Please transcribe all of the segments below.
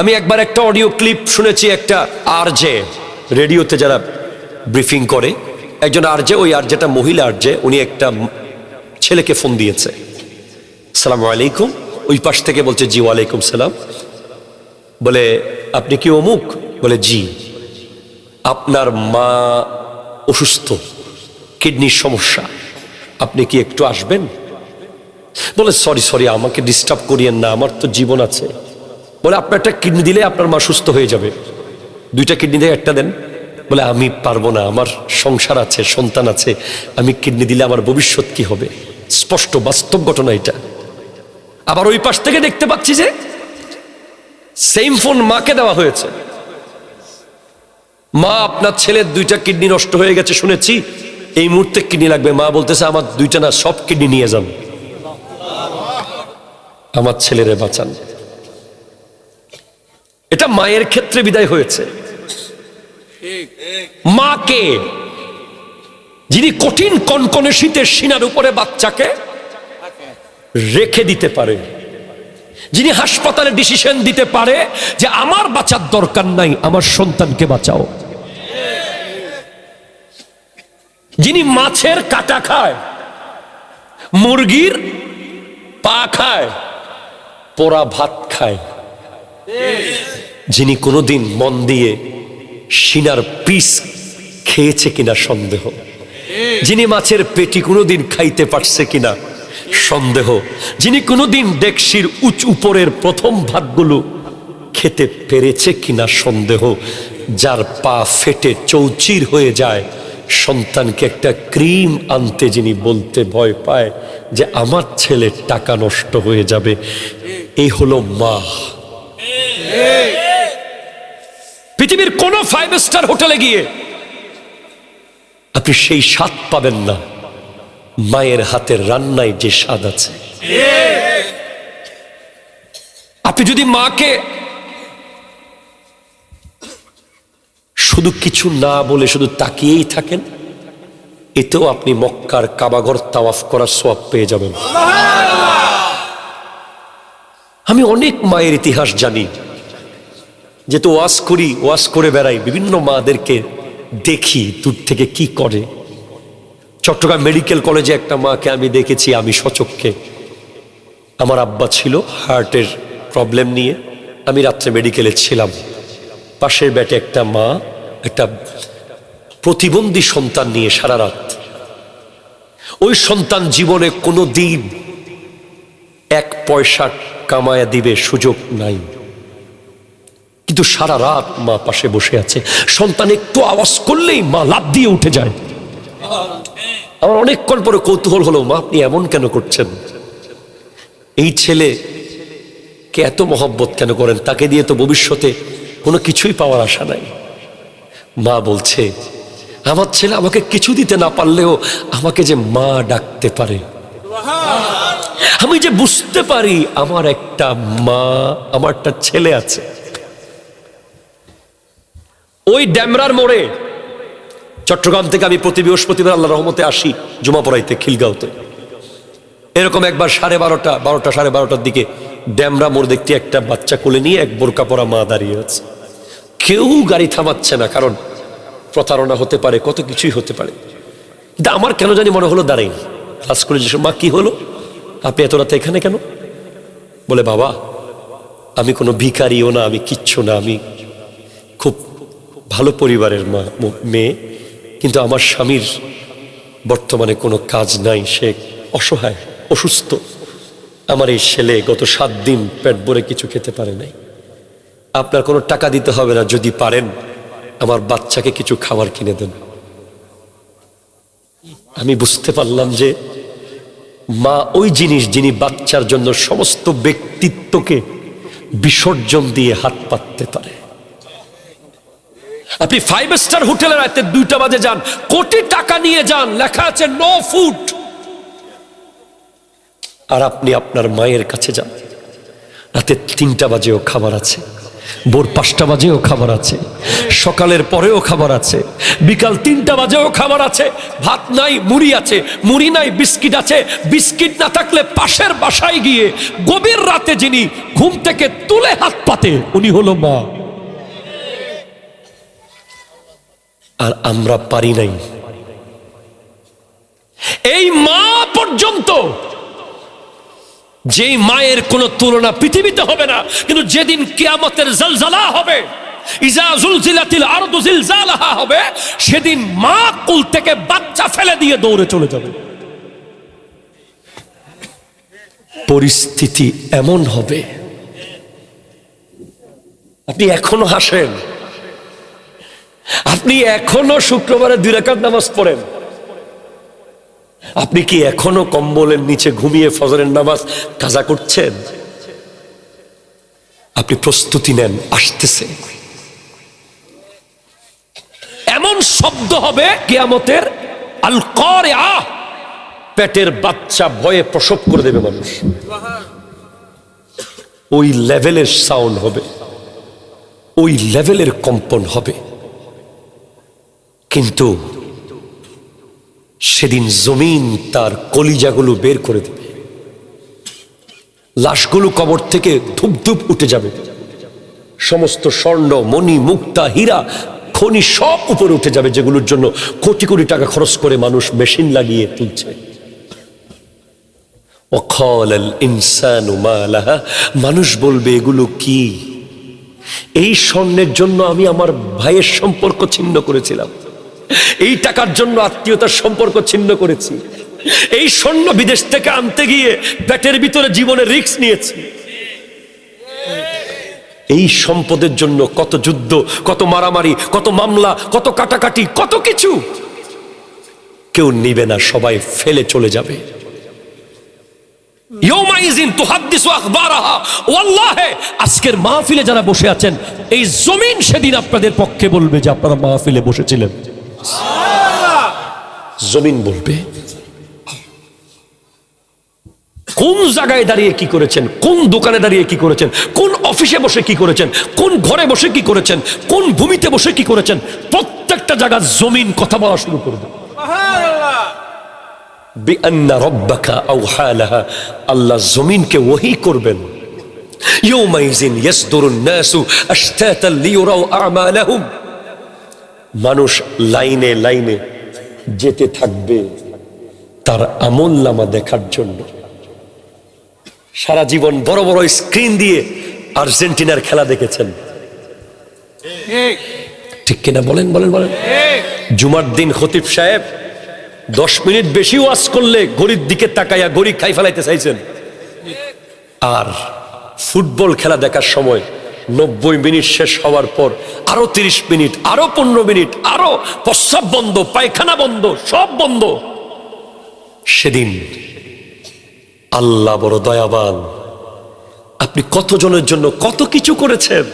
আমি একবার একটা অডিও ক্লিপ শুনেছি, একটা আরজে রেডিওতে যারা ব্রিফিং করে, একজন আরজে, ওই আরজেটা মহিলা আরজে, উনি একটা ছেলেকে ফোন দিয়েছে, আসসালামু আলাইকুম। ওই পাশ থেকে বলছে জি ওয়ালাইকুম সালাম। বলে আপনি কি অমুক? বলে জি। আপনার মা অসুস্থ, কিডনির সমস্যা, আপনি কি একটু আসবেন? বলে সরি আমাকে ডিস্টার্ব করিয়েন না, আমার তো জীবন আছে। বলে আপনার একটা কিডনি দিলে আপনার মা সুস্থ হয়ে যাবে, দুইটা কিডনি দিয়ে একটা দেন। বলে আমি পারবো না, আমার সংসার আছে, সন্তান আছে, আমি কিডনি দিলে আমার ভবিষ্যৎ কি হবে? স্পষ্ট বাস্তব ঘটনা এটা। আবার ওই পাশ থেকে দেখতে পাচ্ছি যে সেম ফোন মাকে দেওয়া হয়েছে। মা, আপনার ছেলের দুইটা কিডনি নষ্ট হয়ে গেছে শুনেছি, এই মুহূর্তে কিডনি লাগবে। মা বলতেছে আমার দুইটা না, সব কিডনি নিয়ে যান, আমার ছেলেরে বাঁচান। এটা মায়ের ক্ষেত্রে বিদায় হয়েছে। মাকে, যিনি কঠিন কনকনে শীতের সিনার উপরে বাচ্চাকে রেখে দিতে পারে, যিনি হাসপাতালে ডিসিশন দিতে পারে যে আমার বাঁচার দরকার নাই, আমার সন্তানকে বাঁচাও, যিনি মাছের কাটা খায়, মুরগির পা খায়, পোড়া ভাত খায়, যিনি কোনোদিন মন দিয়ে সিনার পিস খেয়েছে কিনা সন্দেহ, যিনি মাছের পেটি কোনোদিন খাইতে পারছে কিনা সন্দেহ, যিনি কোনোদিন ডেকসির উপরের প্রথম ভাগগুলো খেতে পেরেছে কিনা সন্দেহ, যার পা ফেটে চৌচির হয়ে যায়, সন্তানকে একটা ক্রিম আনতে যিনি বলতে ভয় পায় যে আমার ছেলের টাকা নষ্ট হয়ে যাবে, এই হলো মা। পৃথিবীর কোন 5 স্টার হোটেলে গিয়ে আপনি সেই স্বাদ পাবেন না মায়ের হাতের রান্নায় যে স্বাদ আছে। আপনি যদি মাকে শুধু কিছু না বলে শুধু তাকিয়েই থাকেন, এতেও আপনি মক্কার কাবাঘর তাওয়াফ করার সওয়াব পেয়ে যাবেন। আমি অনেক মায়ের ইতিহাস জানি, যেহেতু ওয়াজ করি, ওয়াজ করে বেড়াই, বিভিন্ন মাদেরকে দেখি দূর থেকে কি করে। চট্টগ্রাম মেডিকেল কলেজে একটা মাকে আমি দেখেছি, আমি স্বচক্ষে। আমার আব্বা ছিল হার্টের প্রবলেম নিয়ে, আমি রাত্রে মেডিকেলে ছিলাম। পাশের বেটে একটা মা একটা প্রতিবন্ধী সন্তান নিয়ে সারা রাত। ওই সন্তান জীবনে কোনো দিন 1 পয়সা কামায়া দিবে সুযোগ নাই, কিন্তু সারা রাত মা পাশে বসে আছে। সন্তান একটু আওয়াজ করলেই মা লাফ দিয়ে উঠে যায়। আমার অনেকক্ষণ পরে কৌতূহল হলো, মা আপনি এমন কেন করছেন? এই ছেলে কে এত মহব্বত কেন করেন? তাকে দিয়ে তো ভবিষ্যতে কোনো কিছুই পাওয়ার আশা নাই। মা বলছে, আমার ছেলে আমাকে কিছু দিতে না পারলেও আমাকে যে মা ডাকতে পারে, আমি যে বুঝতে পারি আমার একটা মা, আমার একটা ছেলে আছে। ওই ড্যামরার মোড়ে চট্টগ্রাম থেকে আমি প্রতি বৃহস্পতিবার আল্লাহর রহমতে আসি জুমা পড়াইতে খিলগাঁওতে। এরকম একবার 12:30 সাড়ে 12টার দিকে ড্যামরা মোড় দেখতে একটা বাচ্চা কোলে নিয়ে এক বোরকা পরা মা দাঁড়িয়ে আছে। কেউ গাড়ি থামাচ্ছে না, কারণ প্রতারণা হতে পারে, কত কিছুই হতে পারে। কিন্তু আমার কেন জানি মনে হলো দাঁড়াই। ক্লাস করে যে মা কি হলো, আপনি এত রাতে এখানে কেন? বলে বাবা, আমি কোনো ভিখারিও না, আমি কিচ্ছু না, আমি খুব ভালো পরিবারের মেয়ে, কিন্তু আমার স্বামীর বর্তমানে কোনো কাজ নাই, সে অসহায়, অসুস্থ। আমার এই ছেলে গত 7 দিন পেট ভরে কিছু খেতে পারে নাই। আপনার কোনো টাকা দিতে হবে না, যদি পারেন আমার বাচ্চাকে কিছু খাবার কিনে দেন। আমি বুঝতে পারলাম যে মা ওই জিনিস, যিনি বাচ্চার জন্য সমস্ত ব্যক্তিত্বকে বিসর্জন দিয়ে হাত পাততে পারে। আপনি 5 স্টার হোটেলে রাতে 2টা বাজে যান, কোটি টাকা নিয়ে যান, লেখা আছে নো ফুড, আর আপনি আপনার মায়ের কাছে যান, রাতে 3টা বাজেও খাবার আছে। ভোর 5টা বাজেও খাবার আছে, সকালের পরেও খাবার আছে, বিকাল 3টা বাজেও খাবার আছে। ভাত নাই মুড়ি আছে, মুড়ি নাই বিস্কিট আছে, বিস্কিট না থাকলে পাশের বাসায় গিয়ে গভীর রাতে যিনি ঘুম থেকে তুলে হাত পাতে উনি হলো মা। আর আমরা পারি নাই। এই মা পর্যন্ত, যেই মায়ের কোন তুলনা পৃথিবীতে হবে না, কিন্তু যেদিন কিয়ামতের জলজলা হবে, ইজা জুলজিলাতিল আরদু জিলজালাহা হবে, সেদিন মা কোল থেকে বাচ্চা ফেলে দিয়ে দৌড়ে চলে যাবে। পরিস্থিতি এমন হবে, আপনি এখনো হাসেন, আপনি এখনো শুক্রবারে 2 রাকাত নামাজ পড়েন, আপনি কি এখনো কম্বলের নিচে ঘুমিয়ে ফজরের নামাজ কাজা করছেন? আপনি প্রস্তুতি নেন, আসতেছে এমন শব্দ হবে কিয়ামতের, আল কারিআ, পেটের বাচ্চা ভয়ে প্রসব করে দেবে মানুষ। ওই লেভেলের সাউন্ড হবে, ওই লেভেলের কম্পন হবে। কিন্তু সেদিন জমিন তার কলিজাগুলো বের করে দেবে, লাশগুলো কবর থেকে ধুপ ধুপ উঠে যাবে, সমস্ত স্বর্ণ মণি মুক্তা হীরা খনি সব উপরে উঠে যাবে, যেগুলোর জন্য কোটি কোটি টাকা খরচ করে মানুষ মেশিন লাগিয়ে তুলছে। ওয়াকালাল ইনসানু মা লাহা, মানুষ বলবে এগুলো কি? এই স্বর্ণের জন্য আমি আমার ভাইয়ের সম্পর্ক ছিন্ন করেছিলাম, এই টাকার জন্য আত্মীয়তার সম্পর্ক ছিন্ন করেছি, এই স্বর্ণ বিদেশ থেকে আনতে গিয়ে পেটের ভিতরে জীবনের রিস্ক নিয়েছি, এই সম্পদের জন্য কত যুদ্ধ, কত মারামারি, কত মামলা, কত কাটাকাটি, কত কিছু। কেউ নিবে না, সবাই ফেলে চলে যাবে। ইয়ৌমাইযিন তুহাদ্দিসু আখবারাহা, ওয়াল্লাহি আজকের মাহফিলে যারা বসে আছেন, এই জমিন সেদিন আপনাদের পক্ষে বলবে যে আপনারা মাহফিলে বসেছিলেন। জমিন বলবে কোন জায়গায় দাঁড়িয়ে কি করেছেন, কোন দোকানে দাঁড়িয়ে কি করেছেন, কোন অফিসে বসে কি করেছেন, কোন ঘরে বসে কি করেছেন, কোন ভূমিতে বসে কি করেছেন, প্রত্যেকটা জায়গা জমিন কথা বলা শুরু করবে। বিআন্না রাব্বাকা আওহা লাহা, আল্লাহ জমিনকে ওহী করবেন। ইয়ৌমাইযিন ইয়াসদুরুন নাসু আশতাতান লিয়ুরাউ আমালাহুম, মানুষ লাইনে লাইনে যেতে থাকবে তার আমলনামা দেখার জন্য। সারা জীবন বড় বড় স্ক্রিন দিয়ে আর্জেন্টিনার খেলা দেখেছেন, ঠিক কিনা বলেন? বলেন বলেন। জুমার দিন খতিব সাহেব 10 মিনিট বেশি ওয়াজ করলে ঘড়ির দিকে তাকাইয়া ঘড়ি খাই ফেলাইতে চাইছেন, আর ফুটবল খেলা দেখার সময় 90 মিনিট শেষ হওয়ার পর আরো 30 মিনিট, আরো 15 মিনিট, আরো প্রস্রাব বন্ধ, পায়খানা বন্ধ, সব বন্ধ। সেদিন আল্লাহ বড় দয়াবান, আপনি কতজনের জন্য কত কিছু করেছেন,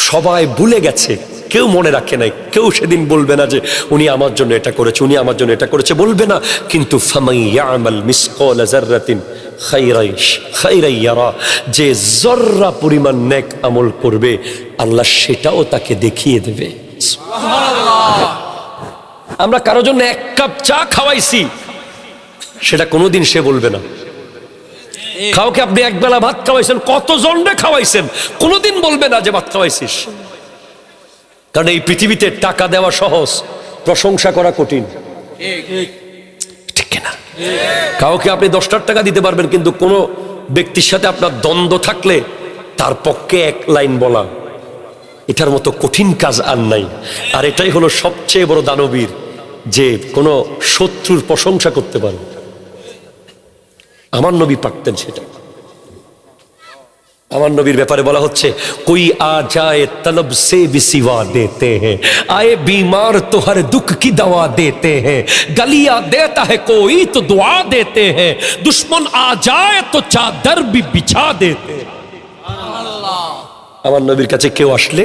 সবাই ভুলে গেছে, কেউ মনে রাখে নাই। কেউ সেদিন বলবে না যে উনি আমার জন্য এটা করেছে, উনি আমার জন্য এটা করেছে, বলবে না। কিন্তু ফামান ইয়ামাল মিসকালা যাররাতিন খায়রান ইয়ারা, যে জররা পরিমাণ নেক আমল করবে আল্লাহ সেটাও তাকে দেখিয়ে দেবে। সুবহানাল্লাহ। আমরা কারো জন্য 1 কাপ চা খাওয়াইছি, সেটা কোনোদিন সে বলবে না। কাউকে আপনি 1 বেলা ভাত খাওয়াইছেন, কতজনরে খাওয়াইছেন, কোনোদিন বলবে না যে ভাত খাওয়াইছিস। কারণ এই পৃথিবীতে টাকা দেওয়া সহজ, প্রশংসা করা কঠিন, ঠিক না? কাউকে আপনি 10 টাকা দিতে পারবেন, কিন্তু কোনো ব্যক্তির সাথে আপনার দ্বন্দ্ব থাকলে তার পক্ষে 1 লাইন বলা, এটার মতো কঠিন কাজ আর নাই। আর এটাই হলো সবচেয়ে বড় দানবীর, যে কোনো শত্রুর প্রশংসা করতে পারে। আমার নবী পারতেন সেটা। আমার নবীর ব্যাপারে বলা হচ্ছে, কোই আ যায় তलब से भी सिवा देते हैं, आए बीमार तो हर दुख की दवा देते हैं, गलियां देता है कोई तो दुआ देते हैं, दुश्मन आ जाए तो चादर भी बिछा देते हैं। আমার নবীর কাছে কেউ আসলে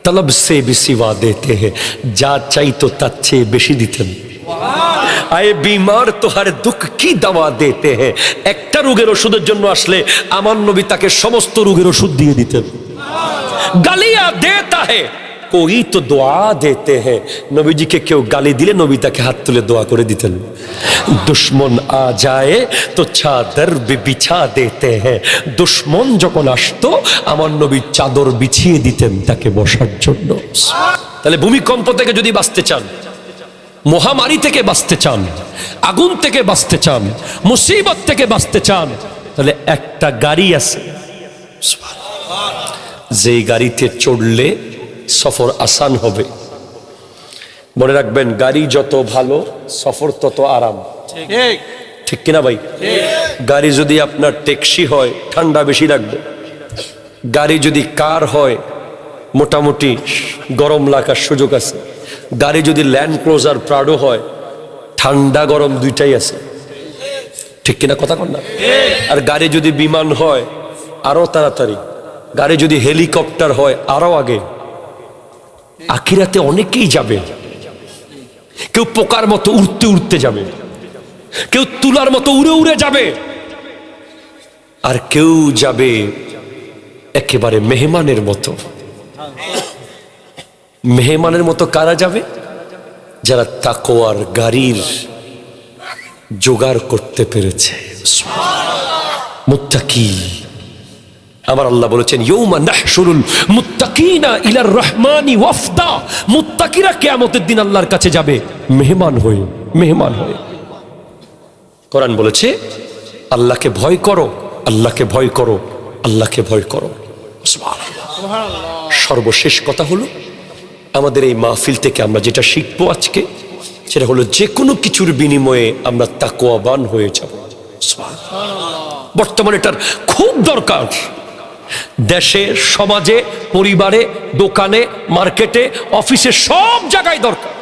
तलब से भी सिवा देते हैं, যা চাইতো তার চেয়ে বেশি দিতেন। আয়ে বিমার তো হর দুঃখ কি দাওয়া দিতে हैं, একটা রোগের ওষুধের জন্য আসলে আমার নবী তাকে সমস্ত রোগের ওষুধ দিয়ে দিতেন। গালিয়া দেতা হে कोई तो दुआ देते हैं। नबी जी के क्यों गाली दिले नबी ताके हाथ तुले दुआ करे दितेन। दुश्मन आ जाए तो चादर भी बिछा देते हैं। दुश्मन যখন আসতো আমার নবী চাদর বিছিয়ে দিতেন তাকে বসার জন্য। তাহলে ভূমিকম্প থেকে যদি বাঁচতে চান, মহামারী থেকে বাঁচতে চান, আগুন থেকে বাঁচতে চান, মুসিবত থেকে বাঁচতে চান, তাহলে একটা গাড়ি আছে যেই গাড়িতে চড়লে সফর আসান হবে। মনে রাখবেন, গাড়ি যত ভালো সফর তত আরাম। ঠিক কিনা ভাই? গাড়ি যদি আপনার ট্যাক্সি হয় ঠান্ডা বেশি লাগবে, গাড়ি যদি কার হয় মোটামুটি গরম লাগার সুযোগ আছে, গাড়ি যদি ল্যান্ড ক্রুজার প্রাডো হয় ঠান্ডা গরম দুইটাই আছে। ঠিক কিনা কথা কন না? আর গাড়ি যদি বিমান হয় আরো তাড়াতাড়ি, গাড়ি যদি হেলিকপ্টার হয় আরো আগে। আখিরাতে অনেকেই যাবে, কেউ পোকার মতো উড়তে উড়তে যাবে, কেউ তুলার মতো উড়ে উড়ে যাবে, আর কেউ যাবে একেবারে মেহমানের মতো। মেহমানের মতো কারা যাবে? যারা তাকওয়ার গাড়ির জোগাড় করতে পেরেছে। মুত্তাকি, আমার আল্লাহ বলেছেন ইয়াউমা নাহশুরুল মুত্তাকিনা ইলার রহমানি ওয়াফদা। মুত্তাকিরা কিয়ামতের দিন আল্লাহর কাছে যাবে মেহমান হয়ে, মেহমান হয়ে। কোরআন বলেছে আল্লাহকে ভয় করো, আল্লাহকে ভয় করো, আল্লাহকে ভয় করো। সুবহানাল্লাহ। সর্বশেষ কথা হলো, আমাদের এই মাহফিল থেকে আমরা যেটা শিখবো আজকে, সেটা হলো যে কোনো কিছুর বিনিময়ে আমরা তাকওয়াবান হয়ে যাব। সুবহানাল্লাহ। বর্তমানে এটার খুব দরকার। দেশে, সমাজে, পরিবারে, দোকানে, মার্কেটে, অফিসে, সব জায়গায় দরকার।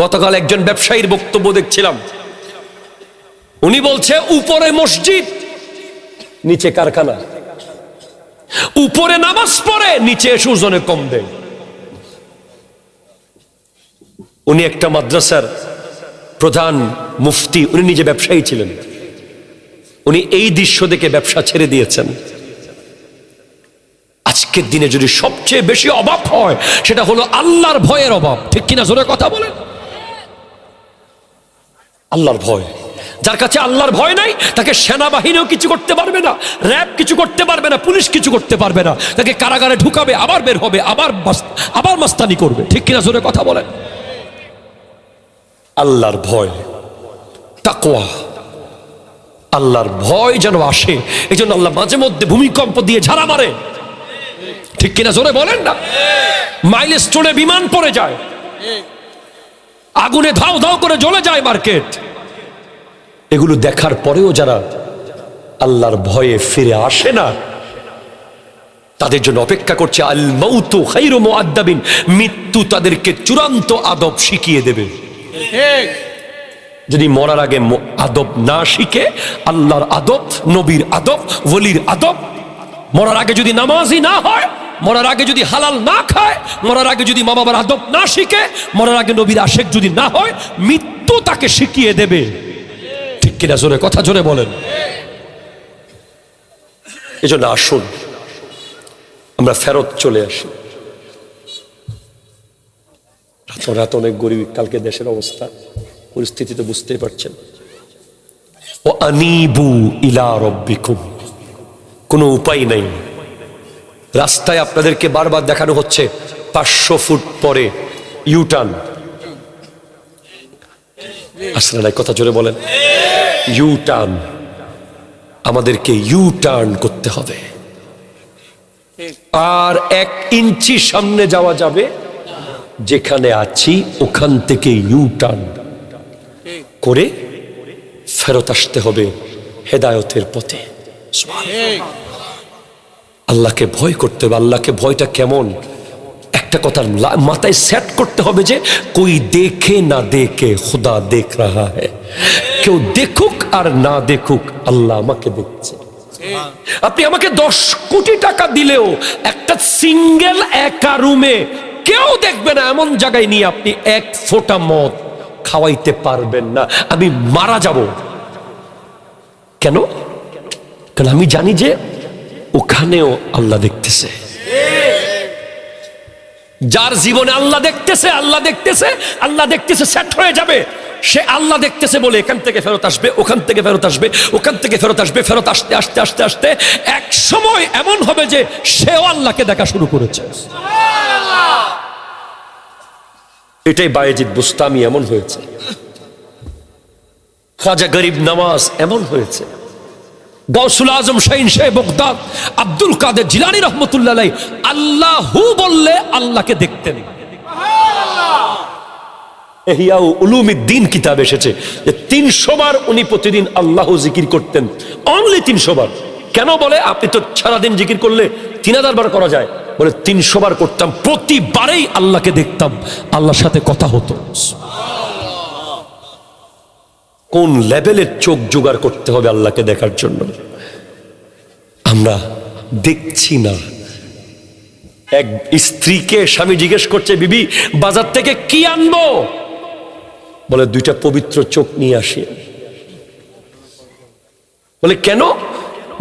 গতকাল একজন ব্যবসায়ীর বক্তব্য দেখছিলাম, উনি বলছে উপরে মসজিদ নিচে কারখানা, উপরে নামাজ পড়ে নিচে এসে ওজনে কম দেয়। উনি একটা মাদ্রাসার প্রধান মুফতি, উনি নিজে ব্যবসায়ী ছিলেন। উনি এই দৃশ্য দেখে ব্যবসা ছেড়ে দিয়েছেন। আজকের দিনে যদি সবচেয়ে বেশি অভাব হয় সেটা হলো আল্লাহর ভয়ের অভাব। ঠিক কিনা? জোরে কথা বলেন। আল্লাহর ভয়, যার কাছে আল্লাহর ভয় নাই তাকে সেনাবাহিনীও কিছু করতে পারবে না, র্যাব কিছু করতে পারবে না, পুলিশ কিছু করতে পারবে না। তাকে কারাগারে ঢুকাবে, আবার বের হবে, আবার মাস্তানি করবে। ঠিক কিনা? জোরে কথা বলেন। আল্লাহর ভয়, তাকওয়া, আল্লাহর ভয় যেন আসে। এই জন্য আল্লাহ মাঝে মধ্যে ভূমিকম্প দিয়ে ঝাড়া মারে। ঠিক কিনা? জোরে বলেন না। মাইলস্টোনে বিমান পড়ে যায়, আগুনে ধাও ধাও করে জ্বলে যায় মার্কেট। এগুলো দেখার পরেও যারা আল্লাহর ভয়ে ফিরে আসে না, তাদের জন্য অপেক্ষা করছে আল মাউতু খায়রু মুআদ্দাবিন। মৃত্যু তাদেরকে চূড়ান্ত আদব শিখিয়ে দেবে। যদি মরার আগে আদব না শিখে, আল্লাহর আদব, নবীর আদব, ওলির আদব, মরার আগে যদি নামাজি না হয়, মরার আগে যদি হালাল না খায়, মরার আগে যদি মা বাবার আদব না শিখে, মরার আগে নবীর আশেক যদি না হয়, মৃত্যু তাকে শিখিয়ে দেবে। ঠিক কিনা? জোরে কথা জোরে বলেন। এজন্য আসুন আমরা ফেরত চলে আসি। রাত অনেক গরিব, কালকে দেশের অবস্থা পরিস্থিতি তো বুঝতেই পারছেন। ও আনিবু ইলা রাব্বিকুম, কোনো উপায় নাই। রাস্তায় আপনাদেরকে বারবার দেখানো হচ্ছে 500 ফুট পরে ইউটার্ন। আসলে নাই, কথা জোরে বলেন। ইউটার্ন, আমাদেরকে ইউটার্ন করতে হবে। আর 1 ইঞ্চি সামনে যাওয়া যাবে, যেখানে আছি ওখান থেকে ইউটার্ন করে ফেরত আসতে হবে হেদায়েতের পথে। আল্লাহকে ভয় করতে হবে। আল্লাহকে ভয়টা কেমন, একটা কথা মাথায় সেট করতে হবে যে কোই দেখে না দেখে খুদা দেখ রাহা হ্যায়। কেউ দেখুক আর না দেখুক, আল্লাহ আমাকে দেখছে। আপনি আমাকে 10 কোটি টাকা দিলেও একটা সিঙ্গেল একা রুমে কেউ দেখবে না, এমন জায়গায় নিয়ে আপনি 1 ফোঁটা মদ খাওয়াইতে পারবেন না। আমি মারা যাব। কেন? কারণ আমি জানি যে ওখানেও আল্লাহ দেখতেছে। যার জীবনে আল্লাহ দেখতেছে, আল্লাহ দেখতেছে, আল্লাহ দেখতেছে, সেট হয়ে যাবে, সে আল্লাহ দেখতেছে বলে এখান থেকে ফেরত আসবে, ওখান থেকে ফেরত আসবে, ওখান থেকে ফেরত আসবে, ফেরত আসতে আসতে আসতে আসতে এক সময় এমন হবে যে সেও আল্লাহকে দেখা শুরু করেছে। এটাই বায়েজিদ বুস্তামি এমন হয়েছে, খাজা গরিব নওয়াজ এমন হয়েছে, গাউসুল আজম শাহিন শাহ বগদাদ আব্দুল কাদের জিলানী রহমতুল্লাহ আলাইহি আল্লাহু বললে আল্লাহকে দেখতেন। ইহয়া উলুমিদ্দিন কিতাব এসেছে যে 300 বার উনি প্রতিদিন আল্লাহ জিকির করতেন, অনলি 300 বার। কেন বলে আপনি তো সারাদিন জিকির করলে 3000 বার করা যায়, বলে 300 বার করতাম, প্রতিবারেই আল্লাহকে দেখতাম, আল্লাহর সাথে কথা হতো। কোন লেভেলের চোখ জোগাড় করতে হবে আল্লাহকে দেখার জন্য, আমরা দেখছি না। এক স্ত্রীকে স্বামী জিজ্ঞেস করছে, বিবি বাজার থেকে কি আনবো? বলে 2টা পবিত্র চোখ নিয়ে আসি। বলে কেন?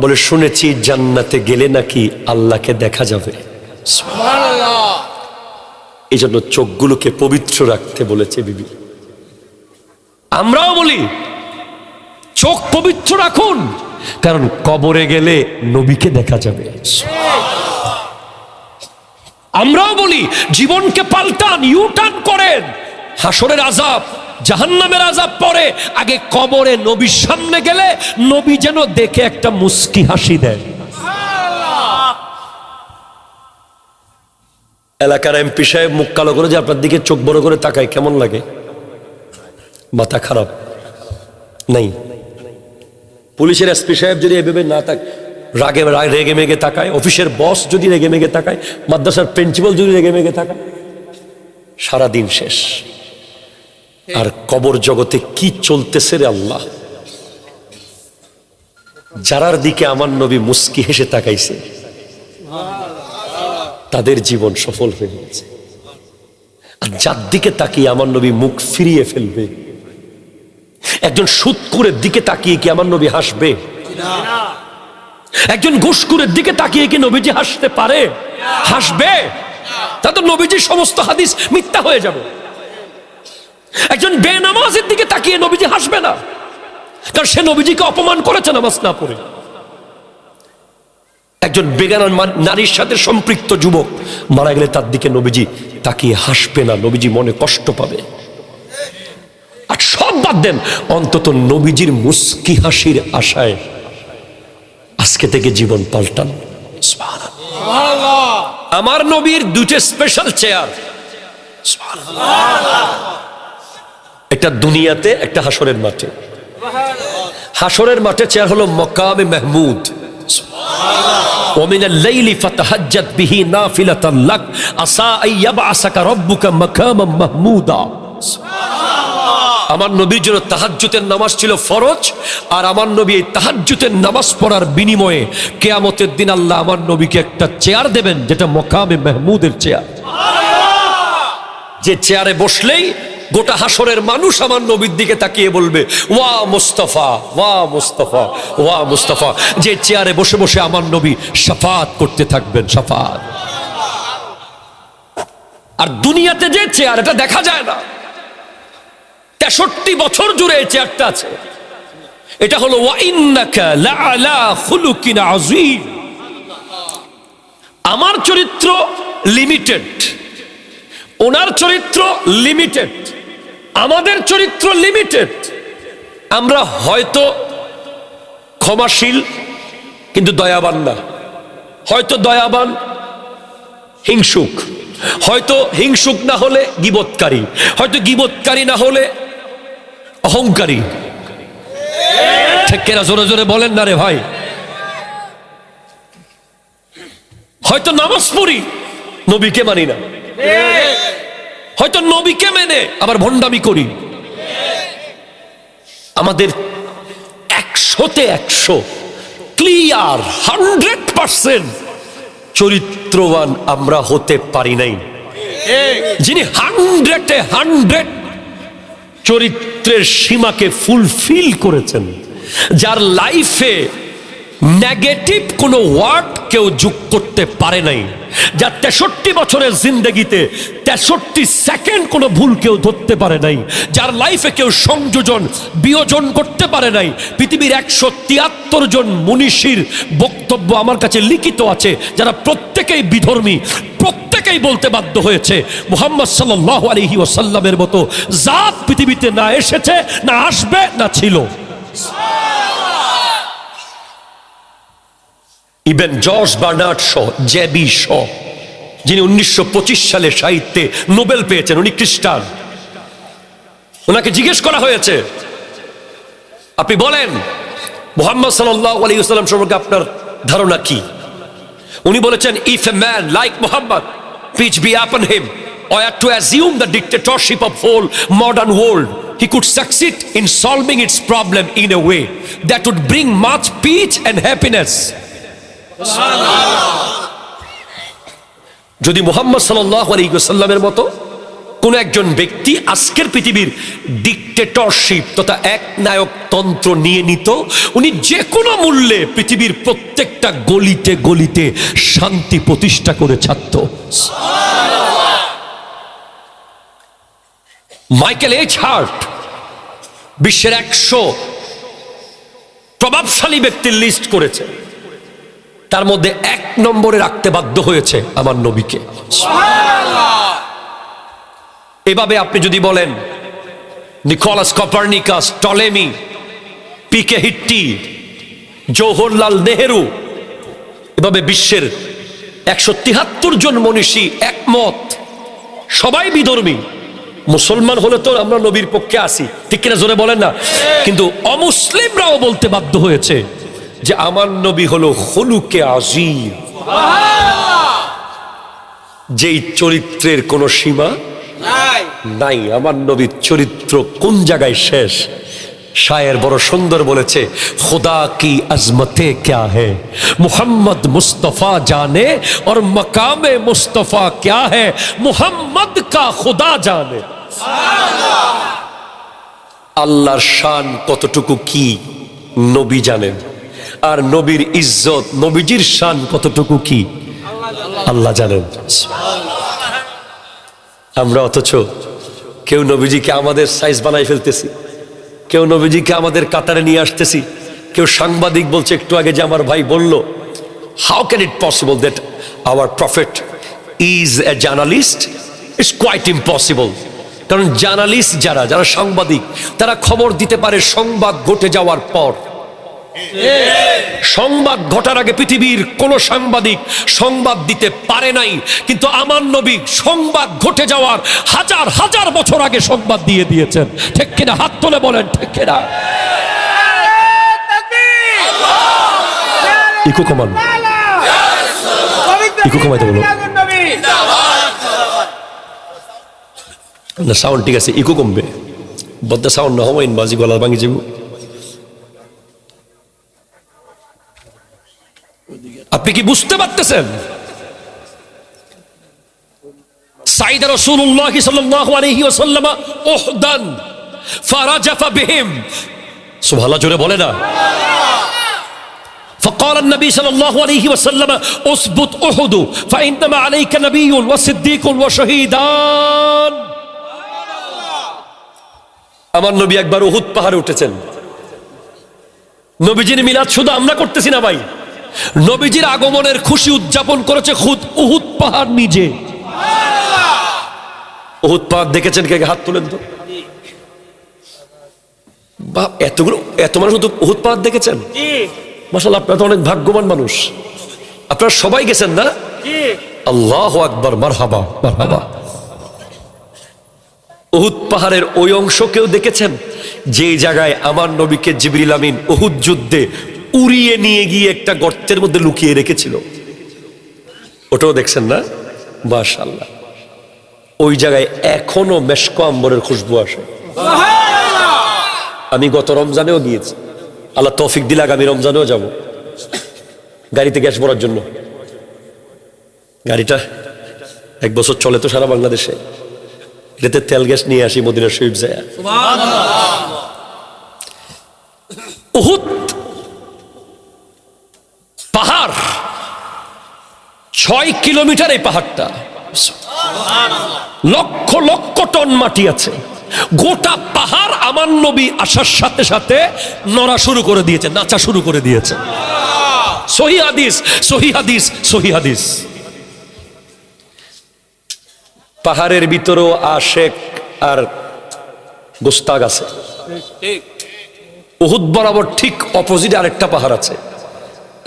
বলে শুনেছি জান্নাতে গেলে নাকি আল্লাহকে দেখা যাবে। সুবহানাল্লাহ। এই জন্য চোখগুলোকে পবিত্র রাখতে বলেছে বিবি। আমরাও বলি চোখ পবিত্র রাখুন, কারণ কবরে গেলে নবীকে দেখা যাবে। আমরাও বলি জীবনকে পাল্টান, ইউটার্ন করেন, হাসরের আযাব জাহান্নামের আযাব পরে, আগে কবরে নবীর সামনে গেলে নবী যেন দেখে একটা মুস্কি হাসি দেন। এলাকার এমপি সাহেব মুখ কালো করে যে আপনার দিকে চোখ বড় করে তাকায়, কেমন লাগে? মাথা খারাপ নাই? পুলিশের এসপি সাহেব যদি এভাবে না রেগে মেগে তাকায়, অফিসের বস যদি রেগে মেগে তাকায়, মাদ্রাসার প্রিন্সিপাল যদি রেগে মেগে তাকায়, সারাদিন শেষ। আর কবর জগতে কি চলতেছে রে আল্লাহ! যারার দিকে আমার নবী মুস্কি হেসে তাকাইছে তাদের জীবন সফল হয়ে গেছে, আর যার দিকে তাকিয়ে আমার নবী মুখ ফিরিয়ে ফেলবে, একজন সুদখোরের দিকে তাকিয়ে কি আমার নবী হাসবে? একজন ঘুষখোরের দিকে তাকিয়ে কি নবীজি হাসতে পারে? হাসবে? তা তো নবীজির সমস্ত হাদিস মিথ্যা হয়ে যাবে। একজন বেনামাজের দিকে তাকিয়ে নবীজি হাসবে না, কারণ সে নবীজিকে অপমান করেছে নামাজ না পড়ে। একজন বেগানা নারীর সাথে সম্পৃক্ত যুবক মারা গেলে তার দিকে নবীজি তাকিয়ে হাসবে না, নবীজি মনে কষ্ট পাবে। আর সব বাদ দেন, অন্তত নবীজির মুস্কি হাসির আশায় আজকে থেকে জীবন পাল্টান। সুবহানাল্লাহ। আমার নবীর 2টা স্পেশাল চেয়ার, একটা দুনিয়াতে, একটা হাসরের মাঠে। হাসরের মাঠে চেয়ার হলো মাকামে মাহমুদ। ومن الليل فتهجد به نافلة لك عسى أن يبعثك ربك مقاما محمودا। আমার নবীর জন্য তাহাজ্জুদের নামাজ ছিল ফরজ, আর আমার নবী এই তাহাজ্জুদের নামাজ পড়ার বিনিময়ে কিয়ামতের দিন আল্লাহ আমার নবীকে একটা চেয়ার দেবেন, যেটা মাকামে মাহমুদের চেয়ার। যে চেয়ারে বসলেই গোটা হাসরের মানুষ আমার নবীর দিকে তাকিয়ে বলবে, ওয়া মুস্তাফা, ওয়া মুস্তাফা, ওয়া মুস্তাফা। যে চেয়ারে বসে বসে আমার নবী শাফাত করতে থাকবেন, শাফাত। আর দুনিয়াতে যে চেয়ার, এটা দেখা যায় না। 63 বছর জুড়ে এই চেয়ারটা আছে। এটা হলো ওয়া ইন্নাকা লাআলা খুলুকিন আযীম। আমার চরিত্র লিমিটেড, ওনার চরিত্র লিমিটেড, আমাদের চরিত্র লিমিটেড। আমরা হয়তো ক্ষমাশীল কিন্তু দয়াবান না, হয়তো দয়াবান হিংসুক, হয়তো হিংসুক না হলে গীবতকারী, হয়তো গীবতকারী না হলে অহংকারী। ঠিক কিনা? জোরে জোরে বলেন না রে ভাই। হয়তো নামাজ পড়ি, নবীকে মানি না, হয়তো নবীকে মেনে আবার ভণ্ডামি করি। আমাদের 100-তে 100 ক্লিয়ার, 100% চরিত্রবান আমরা হতে পারি নাই। যিনি 100-এ 100 চরিত্রের সীমাকে ফুলফিল করেছেন, যার লাইফে নেগেটিভ কোনো ওয়ার্ড কেউ যোগ করতে পারে নাই। যা 63 বছরের জিন্দেগিতে 63 সেকেন্ড কোনো ভুল কেউ ধরতে পারে নাই, যার লাইফে কেউ সংযোজন বিয়োজন করতে পারে নাই। পৃথিবীর 173 জন মনীষীর বক্তব্য আমার কাছে লিখিত আছে, যারা প্রত্যেকেই বিধর্মী, প্রত্যেকেই বলতে বাধ্য হয়েছে মুহাম্মদ সাল্লাল্লাহু আলাইহি ওয়াসাল্লামের মতো জাত পৃথিবীতে না এসেছে, না আসবে, না ছিল। Even George Bernard Shaw, G B Shaw, যিনি 1925 সালে সাহিত্যে নোবেল পেয়েছেন, উনি খ্রিস্টান। ওনাকে জিজ্ঞেস করা হয়েছে, আপনি বলেন মুহাম্মদ সাল্লাল্লাহু আলাইহি ওয়াসাল্লাম সম্পর্কে আপনার ধারণা কি? উনি বলেছেন, if a man like Muhammad, peace be upon him, were to assume the dictatorship of whole modern world, he could succeed in solving its problem in a way that would bring much peace and happiness. যদি মুহাম্মদ সাল্লাল্লাহু আলাইহি ওয়াসাল্লামের মতো কোন একজন ব্যক্তি আজকের পৃথিবীর ডিক্টেটরশিপ তথা একনায়ক তন্ত্র নিয়ে নিত, উনি যে কোনো মূল্যে পৃথিবীর প্রত্যেকটা গলিতে গলিতে শান্তি প্রতিষ্ঠা করে ছাড়ত। মাইকেল এইচ হার্ট বিশ্বের 100 প্রভাবশালী ব্যক্তির লিস্ট করেছে, তার মধ্যে 1 নম্বরে রাখতে বাধ্য হয়েছে আমার নবীকে। এভাবে আপনি যদি বলেন নিকোলাস কপারনিকাস, টলেমি, পিকে হিট্টি, জওহরলাল নেহেরু, এভাবে বিশ্বের 173 জন মনীষী একমত, সবাই বিধর্মী। মুসলমান হলে তো আমরা নবীর পক্ষে আসি, ঠিক কিনা জোরে বলেন না? কিন্তু অমুসলিমরাও বলতে বাধ্য হয়েছে যে আমার নবী হলো খুলুকে আযীম, যেই চরিত্রের কোনো সীমা নাই। আমার নবীর চরিত্র কোন জায়গায় শেষ? শায়ের বড় সুন্দর বলেছে, খুদা কি আজমতে ক্যা হে, মুহাম্মদ মুস্তফা জানে और মকামে মুস্তফা ক্যা হে, মুহাম্মদ কা খুদা জানে। আল্লাহর শান কতটুকু কি নবী জানেন, আর নবীর ইজ্জত, নবীজির শান কতটুকু কি আল্লাহ জানেন। আমরা অথচ কেউ নবীজিকে আমাদের সাইজ বানাই ফেলতেছি, কেউ নবীজিকে আমাদের কাতারে নিয়ে আসতেছি। কেউ সাংবাদিক বলছে একটু আগে যে আমার ভাই বলল, how can it possible that our prophet is a journalist? It's quite impossible. কারণ জার্নালিস্ট যারা, যারা সাংবাদিক, তারা খবর দিতে পারে সংবাদ ঘটে যাওয়ার পর। সংবাদ ঘটার আগে পৃথিবীর কোন সাংবাদিক সংবাদ দিতে পারে নাই, কিন্তু আমার নবী সংবাদ ঘটে যাওয়ার হাজার হাজার বছর আগে সংবাদ দিয়ে দিয়েছেন। ঠিক কিনা? হাত তুলে বলেন ঠিক কিনা? ইকো কমান, ইকো কমাইতে বলো না, সাউন্ড ঠিক আছে, ইকো কমবে, বদ্ধ সাউন্ড না হমাইন বাজি গলা ভাঙি যাব। আপনি কি বুঝতে পারতেছেন? সাইদা রাসূলুল্লাহ সাল্লাল্লাহু আলাইহি ওয়াসাল্লাম উহদান ফারাজাফা বিহিম, সুবহানাল্লাহ, জোরে বলে না। فقال النبي صلى الله عليه وسلم اثبت احد فانما عليك نبي وصديق وشهيدان। আমার নবী একবার উহুদ পাহাড়ে উঠেছেন। নবীজির মিলাদ শুধু আমরা করতেছি না ভাই, নবীজির আগমনের খুশি উদযাপন করেছে খুদ উহুদ পাহাড় নিজে। উহুদ পাহাড় দেখেছেন কে? হাত তোলেন তো। বাপ, এতগুলো এত মানুষ উহুদ পাহাড় দেখেছেন? মাশাআল্লাহ, আপনারা তো অনেক ভাগ্যবান মানুষ, আপনারা সবাই গেছেন না? আল্লাহু আকবার, মারহাবা মারহাবা। উহুদ পাহাড়ের ওই অংশ কেউ দেখেছেন যে জায়গায় আমার নবীকে জিবরিল আমিন উহুদ যুদ্ধে উড়িয়ে নিয়ে গিয়ে একটা গর্তের মধ্যে লুকিয়ে রেখেছিল? ওটাও দেখছেন না? মাশাআল্লাহ। ওই জায়গায় এখনো মেশক আম্বরের খুশবু আসে। আমি গত রমজানেও গিয়েছি, আল্লাহ তৌফিক দিলে আগামী রমজানেও যাব। গাড়িতে গ্যাস ভরার জন্য, গাড়িটা 1 বছর চলে তো সারা বাংলাদেশে, এটাতে তেল গ্যাস নিয়ে আসি মদিনা শরীফ যায়। উহুদ 6 কিলোমিটার এই পাহাড়টা, লক্ষ লক্ষ টন মাটি আছে। গোটা পাহাড় আমার নবী আসার সাথে সাথে নড়া শুরু করে দিয়েছে, নাচা শুরু করে দিয়েছে। সহিহ হাদিস, সহিহ হাদিস, সহিহ হাদিস। পাহাড়ের ভিতরেও আশেক আর গোস্তাগ আছে। উহুদ বরাবর ঠিক অপোজিটে আরেকটা পাহাড় আছে।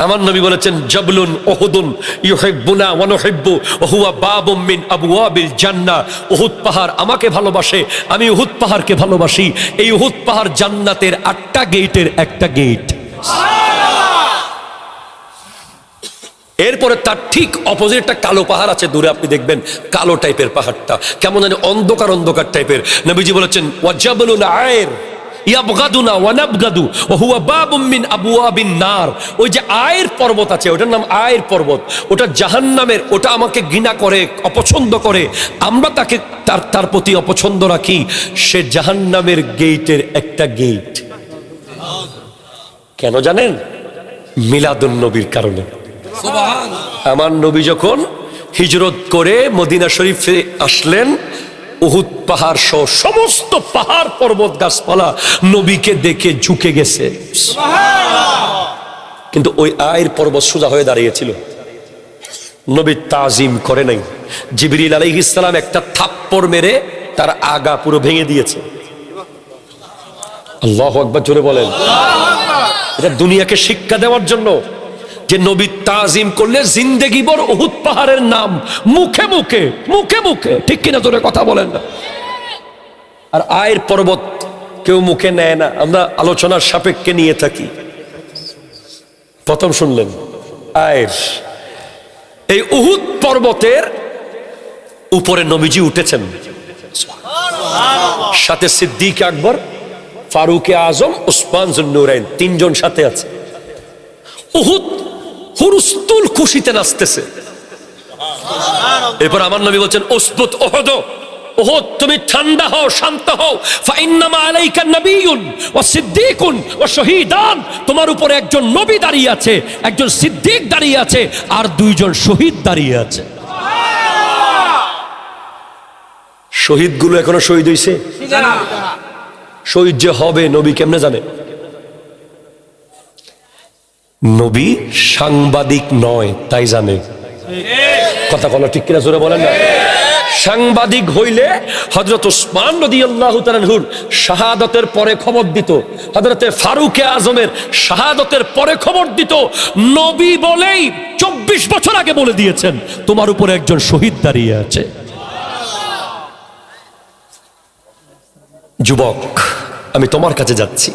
আমার নবী বলেছেন, জাবলুন উহুদুন ইউহিব্বুনা ওয়া নুহিব্বু ওয়া হুয়া বাবুম মিন আবওয়াবিল জান্নাহ। উহুদ পাহাড় আমাকে ভালোবাসে, আমি উহুদ পাহাড়কে ভালোবাসি। এই উহুদ পাহাড় জান্নাতের 8টা গেটের একটা গেট। এরপরে তার ঠিক অপোজিট একটা কালো পাহাড় আছে দূরে, আপনি দেখবেন কালো টাইপের পাহাড়টা, কেমন জানি অন্ধকার অন্ধকার টাইপের। নবীজি বলেছেন, ওয়া জাবলুন আয়ের ইয়াবগাদুনা ওয়া নাবগাদু ওয়া হুয়া বাবুম মিন আবওয়াবিন নার। ওই যে আয়ের পর্বত আছে, ওটার নাম আয়ের পর্বত, ওটা জাহান্নামের, ওটা আমাকে ঘৃণা করে, অপছন্দ করে, আমরা তাকে তার প্রতি অপছন্দ রাখি। সে জাহান্নামের গেটের একটা গেট। কেন জানেন? মিলাদুন নবীর কারণে। আমার নবী যখন হিজরত করে মদিনা শরীফে আসলেন, উহুদ পাহাড় সহ সমস্ত পাহাড় পর্বত গাছপালা নবীকে দেখে ঝুঁকে গেছে। কিন্তু ওই আয়ের পর্বত সোজা হয়ে দাঁড়িয়েছিল, নবী তাজিম করে নাই। জিবরিল আলাইহিস সালাম একটা থাপ্পড় মেরে তার আগা পুরো ভেঙে দিয়েছে। আল্লাহু আকবার, জোরে বলেন। এটা দুনিয়াকে শিক্ষা দেওয়ার জন্য যে নবী তাজিম করলে জিন্দেগি ভর উহুদ পাহাড়ের নাম মুখে মুখে মুখে মুখে, ঠিক কিনা জোরে কথা বলেন না। আর আয়ের পর্বত কেউ মুখে নেয় না, আমরা আলোচনার সাপেক্ষে নিয়ে থাকি। প্রথম শুনলেন আয়ের, এই উহুদ পর্বতের উপরে নবীজি উঠেছেন, সাথে সিদ্দিক আকবর, ফারুক আজম, উসমান যুন্নুরাইন, 3 জন সাথে আছে। উহুদ হুরুস্তুল খুশিতে নাচতেছে। এরপর আমার নবী বলছেন, উসবুত উহুদ, উহুদ তুমি ঠান্ডা হও, শান্ত হও। ফাইন্নামা আলাইকা নাবিয়্যুন ওয়া সিদ্দীকুন ওয়া শহীদান, তোমার উপরে একজন নবী দাঁড়িয়ে আছে, একজন সিদ্দিক দাঁড়িয়ে আছে, আর 2 জন শহীদ দাঁড়িয়ে আছে। শহীদগুলো এখনো শহীদ হইছে না। শহীদ যে হবে নবী কেমনে জানে? নবী সাংবাদিক নয় তাই জানে। কথা বলো ঠিক কিনা জোরে বলেন না। সাংবাদিক হইলে হযরত উসমান রাদিয়াল্লাহু তাআলা আনহুর শাহাদাতের পরে খবর দিত, হযরত ফারুক আজমের শাহাদাতের পরে খবর দিত। নবী বলেই 24 বছর আগে বলে দিয়েছেন, তোমার উপরে একজন শহীদ দাঁড়িয়ে আছে। যুবক, আমি তোমার কাছে যাচ্ছি।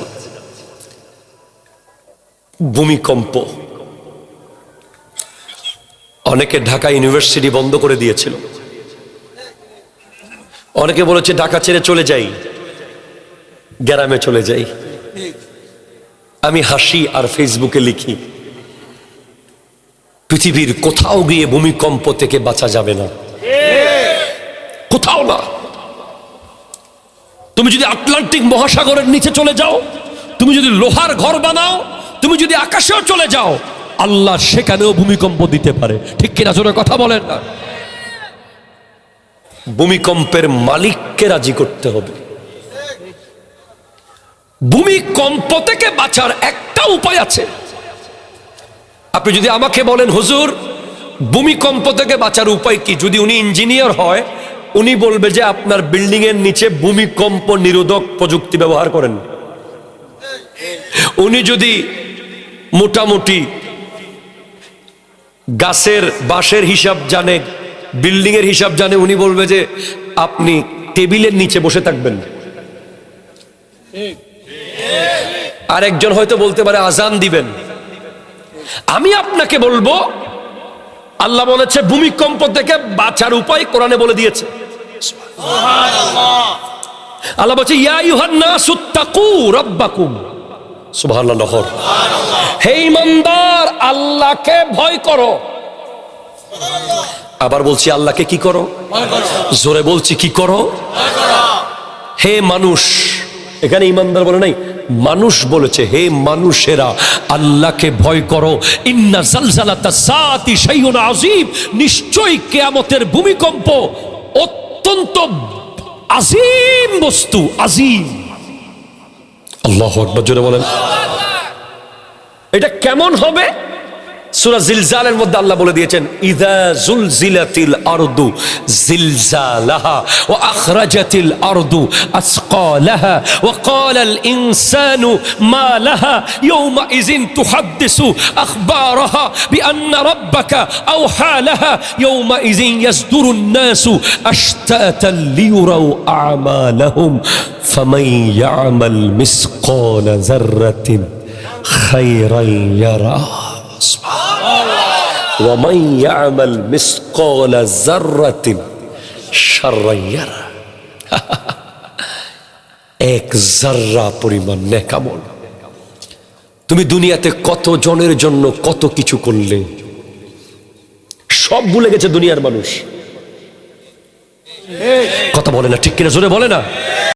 ভূমিকম্প, অনেকে ঢাকা ইউনিভার্সিটি বন্ধ করে দিয়েছিল, অনেকে বলেছে ঢাকা ছেড়ে চলে যাই, গ্রামে চলে যাই। আমি হাসি আর ফেসবুকে লিখি, পৃথিবীর কোথাও গিয়ে ভূমিকম্প থেকে বাঁচা যাবে না, কোথাও না। তুমি যদি আটলান্টিক মহাসাগরের নিচে চলে যাও, তুমি যদি লোহার ঘর বানাও, তুমি যদি আকাশেও চলে যাও, আল্লাহ সেখানেও ভূমিকম্প দিতে পারে, ঠিক কিনা জোরে কথা বলেন না। ভূমিকম্পের মালিককে রাজি করতে হবে। ভূমিকম্প থেকে বাঁচার একটা উপায় আছে। আপনি যদি আমাকে বলেন, হুজুর ভূমিকম্প থেকে বাঁচার উপায় কি, যদি উনি ইঞ্জিনিয়ার হয়, উনি বলবে যে আপনার বিল্ডিং এর নিচে ভূমিকম্প নিরোধক প্রযুক্তি ব্যবহার করেন। উনি যদি মোটামুটি গাছের বাঁশের হিসাব জানে, বিল্ডিং এর হিসাব জানে, উনি বলবে যে আপনি টেবিলের নিচে বসে থাকবেন। আরেকজন হয়তো বলতে পারে আজান দিবেন। আমি আপনাকে বলবো, আল্লাহ বলেছে ভূমিকম্প থেকে বাঁচার উপায় কোরআনে বলে দিয়েছে। আল্লাহ বলছে, ইয়া আইয়ুহান নাসুত্তাকু রাব্বাকুম। সুবহানাল্লাহ। হে ঈমানদার, আল্লাহকে ভয় করো। আবার বলছি, আল্লাহকে কি করো? জোরে বলছি, কি করো? হে মানুষ, এখানে ঈমানদার বলে নাই, মানুষ বলেছে, হে মানুষেরা আল্লাহকে ভয় করো, ইন্না জালজালাতাস সাআতি শাইউন আযীম, নিশ্চয়ই কিয়ামতের ভূমিকম্প অত্যন্ত আযীম বস্তু, আযীম। আল্লাহু আকবার, জোরে বলেন। এটা কেমন হবে? সূরা জিলজালের মধ্যে আল্লাহ বলে দিয়েছেন, ইযা জুলজিলাতিল আরদু জিলজালাহা ওয়া আখরাজাতিল আরদু আসকালাহা ওয়া ক্বালাল ইনসানু মা লাহা ইয়াওমা ইযিন তুহাদ্দিসু আখবারাহা বিআন্না রাব্বাকা আওহা লাহা ইয়াওমা ইযিন ইয়াসদুরুন নাসু আশতাতান লিয়ুরাউ আমালাহুম ফামান ইয়ামাল মিসকালা যাররাতিন খায়রান ইয়ারা ওয়ামান ইয়ামাল মিসকালা যাররাতিন শাররান ইয়ারা। এক যাররা পরিমাণ নেক আমল। তুমি দুনিয়াতে কত জনের জন্য কত কিছু করলে, সব ভুলে গেছে দুনিয়ার মানুষ। কথা বলে না, ঠিক কিনা? জোরে বলে না।